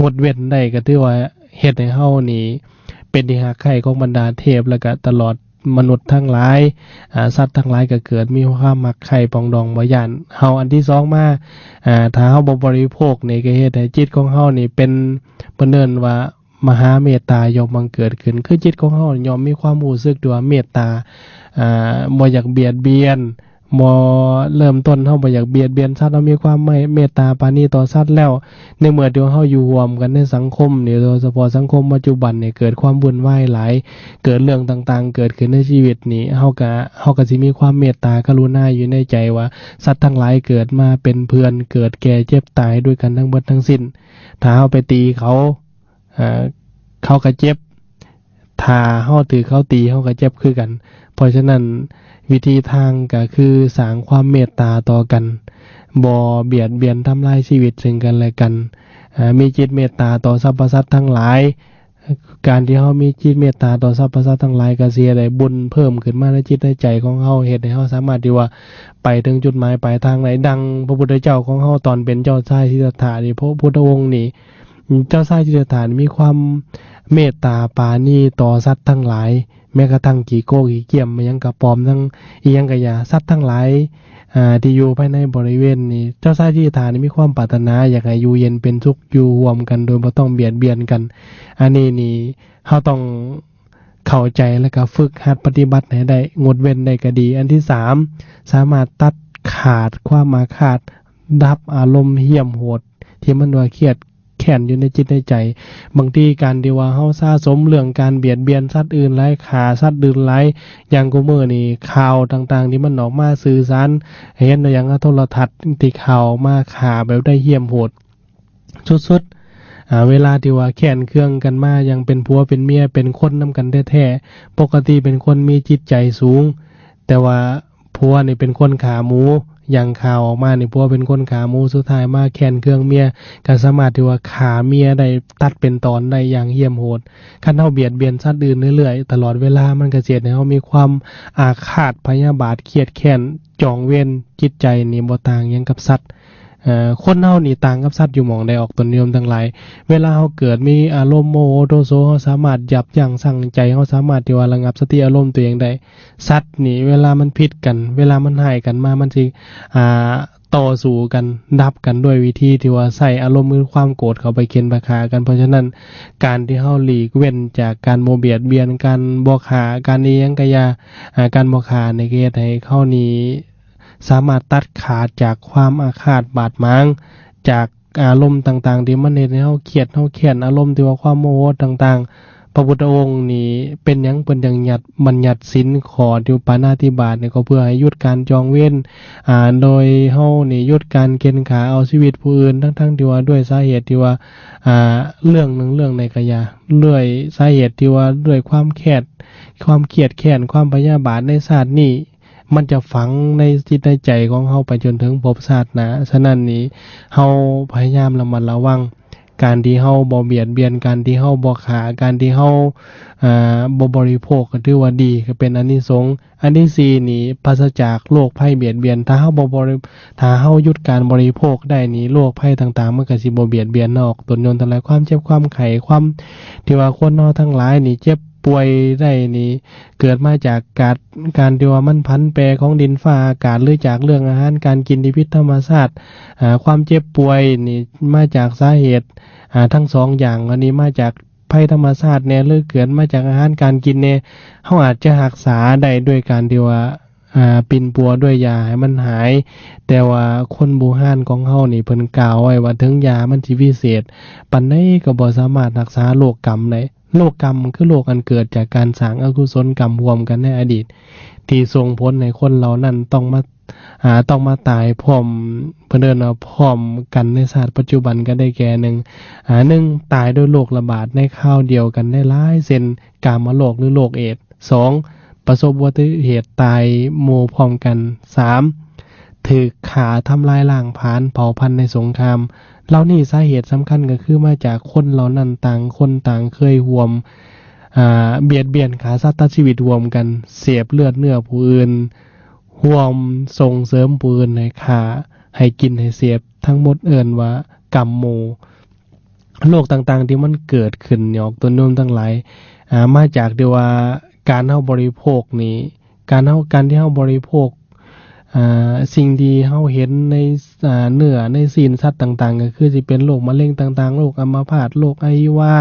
งดเว้นได้ก็ถือว่าเฮ็ดให้เฮานี่เป็นที่รักใคร่ของบรรดาเทพแล้วก็ตลอดมนุษย์ทั้งหลายสัตว์ทั้งหลายก็เกิดมีความรักใคร่ปองดองบ่ย่านเฮาอันที่2มาถ้าเฮาบ่บริโภคนี่ก็เฮ็ดให้จิตของเฮานี่เป็นเพิ่นเอิ้นว่ามหาเมตตาย่อมบังเกิดขึ้นคือจิตของเฮาย่อมมีความรู้สึกด้วยเมตตาบ่อยากเบียดเบียนบ่เริ่มต้นเฮาบ่อยากเบียดเบียนสัตว์เฮามีความเมตตาปราณีต่อสัตว์แล้วในเมื่อเดี๋ยวเฮาอยู่ร่วมกันในสังคมนี่โดยเฉพาะสังคมปัจจุบันนี่เกิดความวุ่นวายหลายเกิดเรื่องต่างๆเกิดขึ้นในชีวิตนี่เฮาก็สิมีความเมตตากรุณาอยู่ในใจว่าสัตว์ทั้งหลายเกิดมาเป็นเพื่อนเกิดแก่เจ็บตายด้วยกันทั้งหมดทั้งสิ้นถ้าเฮาไปตีเขาก็เจ็บถ้าเฮาถือเขาตีเฮาก็เจ็บคือกันเพราะฉะนั้นวิธีทางก็คือสร้างความเมตตาต่อกัน บ่เบียดเบียนทำลายชีวิตซึ่งกันและกันมีจิตเมตตาต่อสรรพสัตว์ทั้งหลายการที่เฮามีจิตเมตตาต่อสรรพสัตว์ทั้งหลายก็สิได้บุญเพิ่มขึ้นมาในจิตในใจของเฮาเฮ็ดให้เฮาสามารถที่ว่าไปถึงจุดหมายปลายทางได้ดังพระพุทธเจ้าของเฮาตอนเป็นเจ้าชายสิทธัตถะนี่พระพุทธองค์นี่เจ้าชายสิทธัตถะมีความเมตตาปราณีต่อสัตว์ทั้งหลายแม้กระทั่งขี้โกขี้เกียมมันยังกระปอมทั้งอีหยังก็อย่าสัตว์ทั้งหลายที่อยู่ภายในบริเวณนี้เจ้าชายสิทธัตถะนี่มีความปรารถนาอยากให้อยู่เย็นเป็นสุขอยู่ร่วมกันโดยบ่ต้องเบียดเบียนกันอันนี้นี่เฮาต้องเข้าใจแล้วก็ฝึกหัดปฏิบัติให้ได้งดเว้นได้ก็ดีอันที่3สามารถตัดขาดความอาฆาตดับอารมณ์เหี้ยมโหดที่มันว่าเครียดแค้นอยู่ในจิตในใจบางทีการที่ว่าเฮาสะสมเรื่องการเบียดเบียนสัตว์อื่นหลายฆ่าสัตว์อื่นหลายอย่างกูมื้อนี่ข่าวต่างๆที่มันออกมาสื่อสารเห็นอย่างโทรทัศน์ที่ข่าวมาฆ่าแบบได้เหี้ยมโหดสุดๆเวลาที่ว่าแค้นเคืองกันมายังเป็นผัวเป็นเมียเป็นคนนำกันแท้ๆปกติเป็นคนมีจิตใจสูงแต่ว่าผัวนี่เป็นคนขาหมูอย่างข่าวออกมานี่ผัวเป็นคนขาหมูสุดท้ายมาแค้นเคืองเมียก็สามารถที่ว่าฆ่าเมียได้ตัดเป็นตอนได้อย่างเหี้ยมโหดคันเฮาเบียดเบียนสัตว์อื่นเรื่อยๆตลอดเวลามันก็สิเฮ็ดให้เฮามีความอาฆาตพยาบาทเครียดแค้นจองเวรจิตใจนี่บ่ต่างหยังกับสัตว์คนเฮานี่ต่างกับสัตว์อยู่หม้องใดออกตนนิยมทั้งหลายเวลาเฮาเกิดมีอารมณ์โมโหโทโสเฮาสามารถยับยั้งชั่งใจเฮาสามารถที่ว่าระงับสติอารมณ์ตัวเองได้สัตว์นี่เวลามันผิดกันเวลามันร้ายกันมามันสิต่อสู้กันดับกันด้วยวิธีที่ว่าใส่อารมณ์หรือความโกรธเข้าไปเค้นไปฆ่ากันเพราะฉะนั้นการที่เฮาหลีกเว้นจากการบ่เบียดเบียนการบ่ฆ่าการอิหยังก็อย่าการบ่ฆ่านี่ก็เฮ็ดให้เฮานี่สามารถตัดขาดจากความอาฆาตบาดหมางจากอารมณ์ต่างๆที่มันเฮ็ดให้เฮาเครียดเฮาแค้นอารมณ์ที่ว่าความโมโหต่างๆพระพุทธองค์นี่เป็นหยังเพิ่นจังบัญญัติศีลข้อที่ปาณาติบาตนี่ก็เพื่อให้หยุดการจองเวรโดยเฮานี่หยุดการเข็นฆ่าเอาชีวิตผู้อื่นทั้งๆที่ว่าด้วยสาเหตุที่ว่าเรื่องหนึ่งเรื่องใดก็อย่าด้วยสาเหตุที่ว่าด้วยความเครียดแค้นความพยาบาทในชาตินี้มันจะฝังในจิตในใจของเฮาไปจนถึงภพชาติหน้าฉะนั้นนี้เฮาพยายามระมัดระวังการที่เฮาบ่เบียดเบียนการที่เฮาบ่ฆ่าการที่เฮาบ่บริโภคก็ถือว่าดีก็เป็นอานิสงส์อันที่4นี่ปราศจากโรคภัยเบียดเบียนถ้าเฮาถ้าเฮาหยุดการบริโภคได้นี่โรคภัยต่างๆมันก็สิบ่เบียดเบียนนอกตนยนทั้งหลายความเจ็บความไข้ความที่ว่าคนเฮาทั้งหลายนี่เจ็บป่วยได้นี่เกิดมาจากการที่ว่ามันพันแปรของดินฟ้าอากาศหรือจากเรื่องอาหารการกินที่ผิดธรรมชาติความเจ็บป่วยนี่มาจากสาเหตุทั้ง2อย่างอันนี้มาจากภัยธรรมชาติแน่หรือเกิดมาจากอาหารการกินแน่เฮาอาจจะรักษาได้ด้วยการที่ว่าปิ่นปัวด้วยยาให้มันหายแต่ว่าคนโบราณของเฮานี่เพิ่นกล่าวไว้ว่าถึงยามันสิวิเศษปานใดก็บ่สามารถรักษาโรคกรรมได้โรคกรรมคือโรคอันเกิดจากการสร้างอกุศลกรรมร่วมกันในอดีตที่ส่งผลให้คนเหล่านั้นต้องมาตายพร้อมเพิ่นเอิ้นว่าพร้อมกันในชาติปัจจุบันก็ได้แก่1ตายด้วยโรคระบาดในคราวเดียวกันได้หลายเช่นกามโรคหรือโรคเอดส์2ประสบอุบัติเหตุตายหมู่พร้อมกัน3ถูกฆ่าทำลายล้างผลาญเผ่าพันธุ์ในสงครามเหล่านี้สาเหตุสำคัญก็คือมาจากคนเหล่านั้นต่างคนต่างเคยร่วมเบียดเบียนฆ่าสัตว์ตัดชีวิตร่วมกันเสพเลือดเนื้อผู้อื่นร่วมส่งเสริมผู้อื่นให้ฆ่าให้กินให้เสพทั้งหมดเอิ้นว่ากรรมหมู่โรคต่างๆที่มันเกิดขึ้นยอกตัวโน้มทั้งหลายมาจากที่ว่าการเฮาบริโภคนี่การที่เฮาบริโภคสิ่งที่เฮาเห็นในเนื้อในศีลสัตว์ต่างๆก็คือสิเป็นโรคมะเร็งต่างๆโรคอัมพาตโรคอหิวา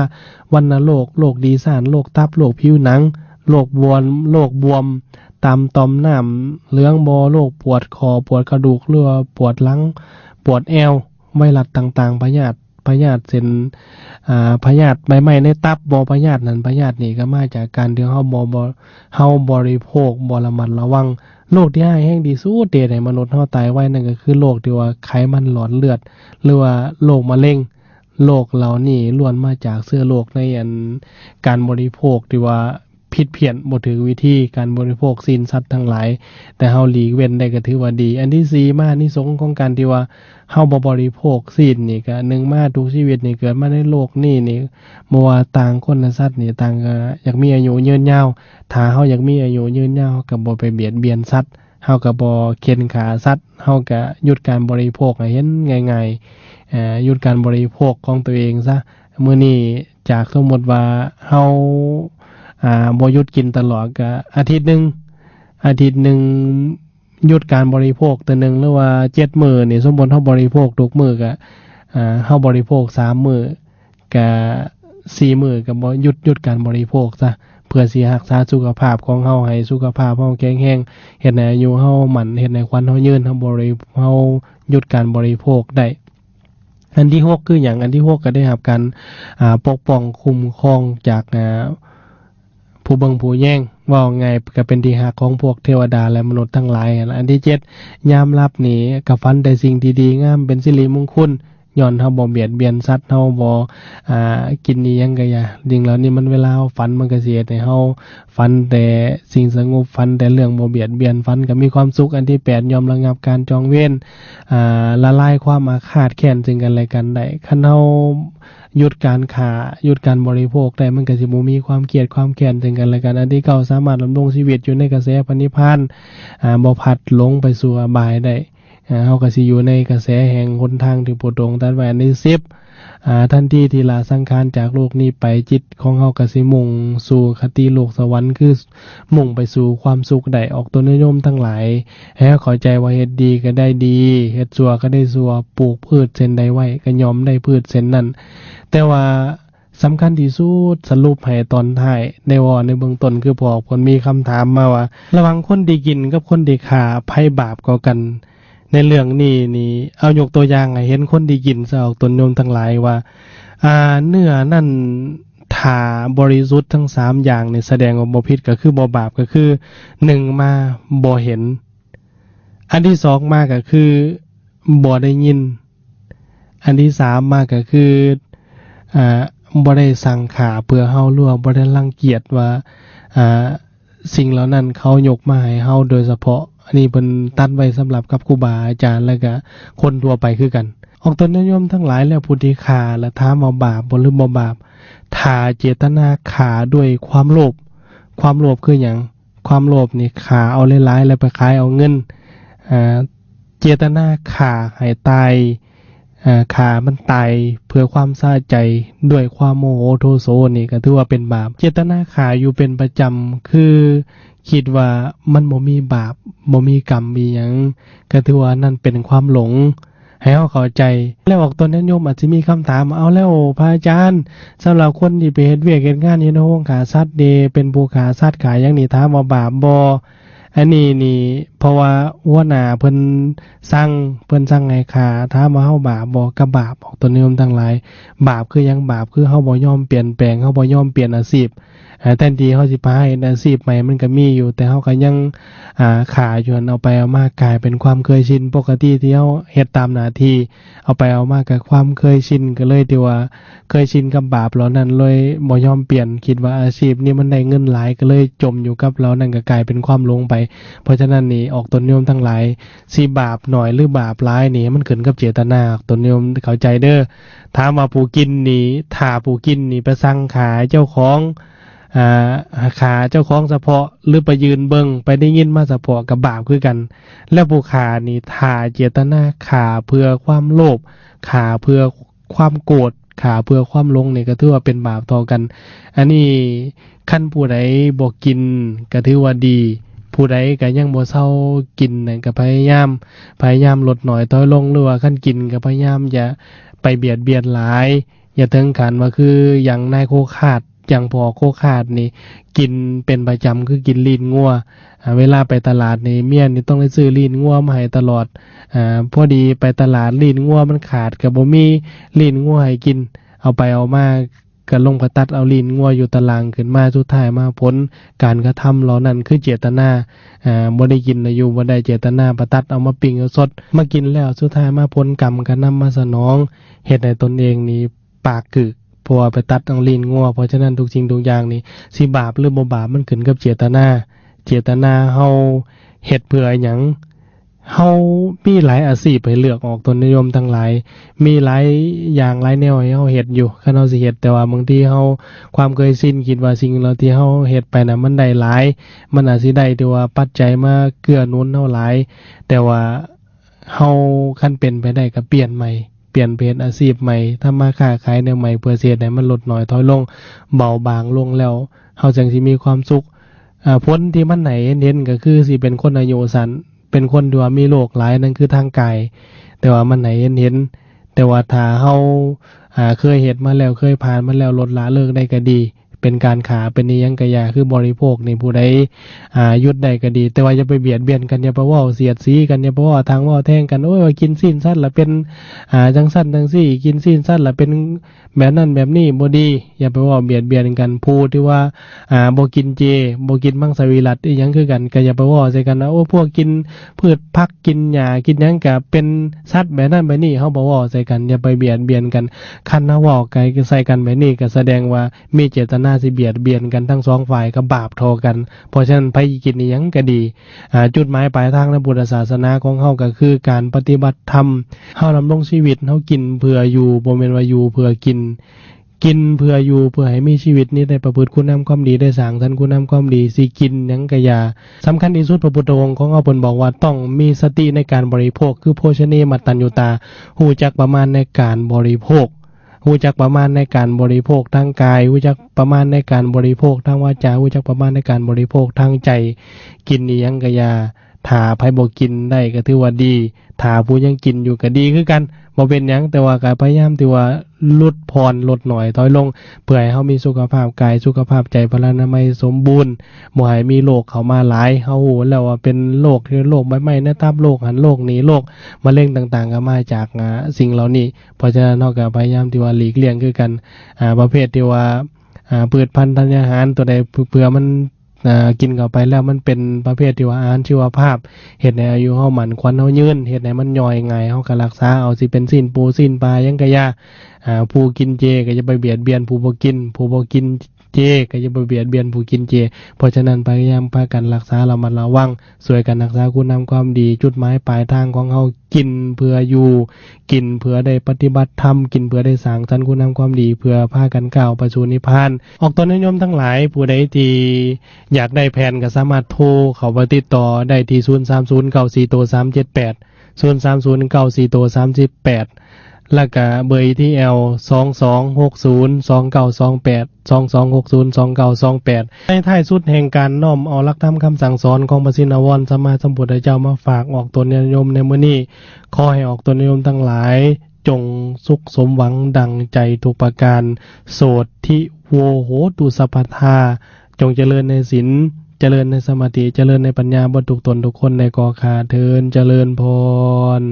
วัณโรคโรคดีซ่านโรคตับโรคผิวหนังโรคบวมตามต่อมน้ำเหลืองบ่โรคปวดคอปวดกระดูกหรือว่าปวดหลังปวดแอวไวรัสต่างๆพยาธิเส้นพยาธิใบไม้ในตับบ่พยาธินั่นพยาธินี่ก็มาจากการที่เฮาบริโภคบ่ระมัดระวังโรคที่ร้ายแรงที่สุดที่ให้มนุษย์เฮาตายไวนั่นก็คือโรคที่ว่าไขมันหลอดเลือดหรือว่าโรคมะเร็งโรคเหล่านี้ล้วนมาจากเชื้อโรคในการบริโภคที่ว่า ผิดเพี้ยนบ่ถูกวิธีการบริโภคศีลสัตว์ทั้งหลายแต่เฮาหลีกเว้นได้ก็ถือว่าดีอันที่4มาอานิสงส์ของการที่ว่าเฮาบ่บริโภคศีลนี่ก็1มาทุกชีวิตนี่เกิดมาในโลกนี้นี่บ่ว่าต่างคนและสัตว์นี่ต่างก็อยากมีอายุยืนยาวถ้าเฮาอยากมีอายุยืนยาวก็บ่ไปเบียดเบียนสัตว์เฮาก็บ่เข็นฆ่าสัตว์เฮาก็หยุดการบริโภคให้เห็นง่ายๆหยุดการบริโภคของตัวเองซะมื้อนี้จากสมมุติว่าเฮาบ่หยุดกินตลอดก็อาทิตย์หนึ่งหยุดการบริโภคแต่หนึ่งหรือว่า7มื้อนี่สมมุติเฮาบริโภคทุกมื้อก็เฮาบริโภค3มื้อก็4มื้อก็บ่หยุดการบริโภคซะเพื่อสิรักษาสุขภาพของเฮาให้สุขภาพเฮาแข็งแรงเฮ็ดให้อายุเฮามั่นเฮ็ดให้ควันเฮายืนเฮาหยุดการบริโภคได้อันที่6คือหยังอันที่6ก็ได้รับการปกป้องคุ้มครองจากผู้เบิ่งผู้แย่งว่าไงก็เป็นที่ฮักของพวกเทวดาและมนุษย์ทั้งหลายอันที่7ยามหลับนี่ก็ฝันแต่สิ่งดีๆงามเป็นสิริมงคลย้อนเฮาบ่เบียดเบียนสัตว์เฮาบ่กินอีหยังก็อย่าจริงแล้วนี่มันเวลาเฮาฝันมันก็สิเฮ็ดให้เฮาฝันแต่สิ่งสงบฝันแต่เรื่องบ่เบียดเบียนฝันก็มีความสุขอันที่8ยอมระงับการจองเวรละลายความอาฆาตแค้นซึ่งกันและกันได้คันเฮาหยุดการฆ่าหยุดการบริโภคได้มันก็สิบ่มีความเกลียดความแค้นซึ่งกันและกันอันที่9สามารถดำรงชีวิตอยู่ในกระแสพระนิพพานบ่พลัดหลงไปสู่อบายได้เฮาก็สิอยู่ในกระแสแห่งหนทางที่พระองค์ตรัสไว้ใน10ทันทีที่ลาสังขารจากโลกนี้ไปจิตของเฮาก็สิมุ่งสู่คติโลกสวรรค์คือมุ่งไปสู่ความสุขได้ออกตนนิยมทั้งหลายให้เข้าใจว่าเฮ็ดดีก็ได้ดีเฮ็ดชั่วก็ได้ชั่วปลูกพืชเช่นใดไว้ก็ย่อมได้พืชเช่นนั้นแต่ว่าสำคัญที่สุดสรุปให้ตอนท้ายได้ว่าในเบื้องต้นคือพอคนมีคำถามมาว่าระหว่างคนที่กินกับคนที่ฆ่าไผบาปกว่ากันในเรื่องนี้นี่เอายกตัวอย่างให้เห็นคนที่กินซะออกตนโยมทั้งหลายว่าเนื้อนั่นถ้าบริสุทธิ์ทั้ง3อย่างนี่แสดงว่าบ่ผิดก็คือบ่บาปก็คือ1มาบ่เห็นอันที่2มาก็คือบ่ได้ยินอันที่3มาก็คือบ่ได้สั่งฆ่าเพื่อเฮาหรือว่าบ่ได้รังเกียจว่าสิ่งเหล่านั้นเขายกมาให้เฮาโดยเฉพาะอันนี้เพิ่นตัดไว้สำหรับกับครูบาอาจารย์แล้วก็คนทั่วไปคือกันออกตนนิยมทั้งหลายแล้วผู้ที่ฆ่าและถามว่าบาปบ่หรือบ่บาปถ้าเจตนาฆ่าด้วยความโลภคือหยังความโลภนี่ฆ่าเอาหลายๆแล้วไปขายเอาเงินเจตนาฆ่าให้ตายฆ่ามันตายเพื่อความสะใจด้วยความโมโหโทโสนี่ก็ถือว่าเป็นบาปเจตนาฆ่าอยู่เป็นประจำคือคิดว่ามันบ่มีบาปบ่มีกรรมมีหยังก็ถือว่านั่นเป็นความหลงให้เฮาเข้าใจแล้วออกตนนั้นโยมอาจสิมีคำถามเอาแล้วพระอาจารย์สำหรับคนที่ไปเฮ็ดเวียกเฮ็ดงานอยู่ในโรงฆ่าสัตว์นี่เป็นผู้ฆ่าสัตว์ขายหยังนี่ถามว่าบาปบ่อันนี้นี่เพราะว่าหัวหน้าเพิ่นสั่งให้ฆ่าถามว่าเฮาบาปบ่ก็บาปออกตนโยมทั้งหลายบาปคือหยังบาปคือเฮาบ่ยอมเปลี่ยนแปลงเฮาบ่ยอมเปลี่ยนอาชีพแทนที่เฮาสิพาให้อาชีพใหม่มันก็มีอยู่แต่เฮาก็ยังฆ่าอยู่หั่นเอาไปเอามากลายเป็นความเคยชินปกติที่เฮาเฮ็ดตามหน้าที่เอาไปเอามาก็ความเคยชินก็เลยที่ว่าเคยชินกับบาปเหล่านั้นเลยบ่ยอมเปลี่ยนคิดว่าอาชีพนี้มันได้เงินหลายก็เลยจมอยู่กับเหล่านั้นก็กลายเป็นความหลงไปเพราะฉะนั้นนี่ออกตนโยมทั้งหลายสิบาปน้อยหรือบาปหลายนี่มันขึ้นกับเจตนาตนโยมเข้าใจเด้อถามว่าผู้กินนี่ถ้าผู้กินนี่ไปสั่งขายเจ้าของขาเจ้าของเฉพาะหรือไปยืนเบิ่งไปได้ยินมาเฉพาะกับบาปคือกันแล้วผู้ขานี่ถ้าเจตนาขาเพื่อความโลภขาเพื่อความโกรธขาเพื่อความหลงนี่ก็ถือว่าเป็นบาปต่อกันอันนี้คันผู้ใดบ่กินก็ถือว่าดีผู้ใดก็ยังบ่เซากินนั่นก็พยายามลดน้อยถอยลงหรือว่าคันกินก็พยายามอย่าไปเบียดเบียนหลายอย่าถึงขั้นว่าคืออย่างนายโคขาดอย่างพอโคขาดนี่กินเป็นประจำคือกินลีนงัวเวลาไปตลาดนี่เมียนี่ต้องได้ซื้อลีนงัวมาให้ตลอดพอดีไปตลาดลีนงัวมันขาดก็บ่มีลีนงัวให้กินเอาไปเอามาก็ลงไปตัดเอาลีนงัวอยู่ตารางขึ้นมาสุดท้ายมาผลการกระทำเหล่านั้นคือเจตนาบ่ได้กินอยู่บ่ได้เจตนาไปตัดเอามาปิ้งเอาสดมากินแล้วสุดท้ายมาผลกรรมก็นำมาสนองเฮ็ดให้ตนเองนี่ปากกึก เพราะว่าไปตัดอังลีนงัวเพราะฉะนั้นทุกสิ่งทุกอย่างนี่สิบาปหรือบ่บาปมันขึ้นกับเจตนาเฮาเฮ็ดเพื่อหยังเฮามีหลายอาชีพให้เลือกออกตนนิยมทั้งหลายมีหลายอย่างหลายแนวให้เฮาเฮ็ดอยู่คันเฮาสิเฮ็ดแต่ว่าบางทีเฮาความเคยชินคิดว่าสิ่งเหล่าที่เฮาเฮ็ดไปน่ะมันได้หลายมันอาจสิได้ที่ว่าปัจจัยมาเกื้อหนุนเฮาหลายแต่ว่าเฮาคันเป็นไปได้ก็เปลี่ยนใหม่เปลี่ยนเป็นอาชีพใหม่ทำมาค้าขายแนวใหม่เพื่อสิเฮ็ดให้มันลดน้อยถอยลงเบาบางลงแล้วเฮาจังสิมีความสุขผลที่มันไหนเน้นก็คือสิเป็นคนอายุสั้นเป็นคนที่ว่ามีโรคหลายนั่นคือทางกายแต่ว่ามันไหนเห็นแต่ว่าถ้าเฮาเคยเฮ็ดมาแล้วเคยผ่านมาแล้วลดละเลิกได้ก็ดีเป็นการขาเป็นนิยังกะยาคือบริโภคนี่ผู้ใดหยุดได้ก็ดีแต่ว่าอย่าไปเบียดเบียนกันอย่าไปเว้าเสียดสีกันอย่าไปเว้าทางเว้าแท่งกันโอ้ยว่ากินซีนซั่นล่ะเป็นจังซั่นจังซี่กินซีนซั่นล่ะเป็นแบบนั้นแบบนี้บ่ดีอย่าไปเว้าเบียดเบียนกันผู้ที่ว่าบ่กินเจบ่กินมังสวิรัติอีหยังคือกันก็อย่าไปเว้าใส่กันนะโอ้พวกกินพืชผักกินหญ้ากินหยังก็เป็นสัตว์แบบนั้นแบบนี้เฮาบ่เว้าใส่กันอย่าไปเบียดเบียนกันคันเฮาเว้าไกลใส่กันแบบนี้ก็แสดงว่ามีเจตนาสิเบียดเบียนกันทั้งสองฝ่ายก็บาปเท่ากันเพราะฉะนั้นไผกินอีหยังก็ดีจุดหมายปลายทางในพุทธศาสนาของเฮาก็คือการปฏิบัติธรรมเฮาดำรงชีวิตเฮากินเพื่ออยู่บ่แม่นว่าอยู่เพื่อกินเพื่ออยู่เพื่อให้มีชีวิตนี้ได้ประพฤติคุณงามความดีได้สร้างสรรค์คุณงามความดีสิกินหยังก็อย่าสำคัญที่สุดพระพุทธองค์ของเฮาเพิ่นบอกว่าต้องมีสติในการบริโภคคือโภชเนมัตตัญญูตารู้จักประมาณในการบริโภครู้จักประมาณในการบริโภคทางกายรู้จักประมาณในการบริโภคทางวาจารู้จักประมาณในการบริโภคทางใจกินอีหยังก็อย่าถ้าไผบ่กินได้ก็ถือว่าดีถ้าผู้ยังกินอยู่ก็ดีคือกันบ่เป็นหยังแต่ว่าก็พยายามที่ว่าลดพรลดหน่อยถอยลงเพื่อให้เฮามีสุขภาพกายสุขภาพใจพลานามัยสมบูรณ์บ่ให้มีโรคเข้ามาหลายเฮาฮู้แล้วว่าเป็นโรคคือโรคใบไม้ในตับโรคหันโรคนี้โรคมะเร็งต่างๆก็มาจากสิ่งเหล่านี้เพราะฉะนั้นเฮาก็พยายามที่ว่าหลีกเลี่ยงคือกันประเภทที่ว่าพืชพันธุ์ธัญญาหารตัวใดเผื่อมันกินเข้าไปแล้วมันเป็นประเภทที่ว่าอาหารชีวภาพเฮ็ดให้อายุเฮาหมั่นขวัญเฮายืนเฮ็ดให้มันย่อยง่ายเฮาก็รักษาเอาสิเป็นสิ้นปูสิ้นปลายังก็อย่าผู้กินเจก็จะไปเบียดเบียนผู้บ่กินเจก็จะไปเบียดเบียนผู้กินเจเพราะฉะนั้นพยายามพากันรักษาระมัดระวังช่วยกันรักษาคุณงามความดีจุดหมายปลายทางของเฮากินเพื่ออยู่กินเพื่อได้ปฏิบัติธรรมกินเพื่อได้สร้างสรรค์คุณงามความดีเพื่อพากันก้าวไปสู่นิพพานออกตนนิยมทั้งหลายผู้ใดที่อยากได้แผนก็สามารถโทรเข้าไปติดต่อได้ที่03094โต378 03094โต38แล้วก็เบอร์ ETL 22602928 22602928ในท้ายสุดแห่งการน้อมเอาหลักธรรมคำสั่งสอนของพระชินวรสัมมาสัมพุทธเจ้ามาฝากออกตนนิยมในมื้อนี้ขอให้ออกตนนิยมทั้งหลายจงสุขสมหวังดังใจทุกประการโสทิโวโหตุสัพพทาจงเจริญในศีลเจริญในสมาธิเจริญในปัญญาบรรทุกตนทุกคนในกอขาเทินเจริญพร